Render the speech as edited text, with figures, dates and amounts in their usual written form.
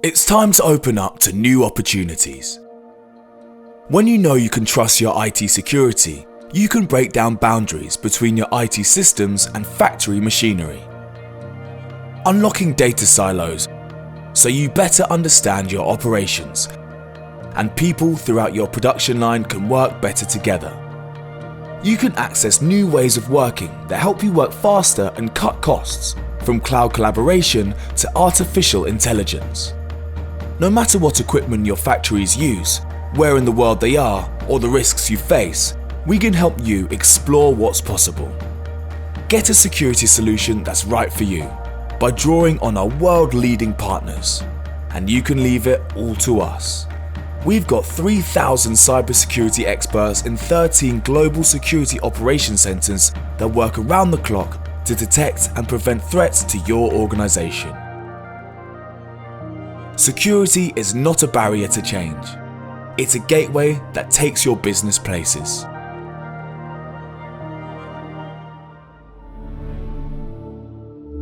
It's time to open up to new opportunities. When you know you can trust your IT security, you can break down boundaries between your IT systems and factory machinery. Unlocking data silos so you better understand your operations, and people throughout your production line can work better together. You can access new ways of working that help you work faster and cut costs, from cloud collaboration to artificial intelligence. No matter what equipment your factories use, where in the world they are, or the risks you face, we can help you explore what's possible. Get a security solution that's right for you by drawing on our world-leading partners, and you can leave it all to us. We've got 3,000 cybersecurity experts in 13 global security operation centers that work around the clock to detect and prevent threats to your organization. Security is not a barrier to change. It's a gateway that takes your business places.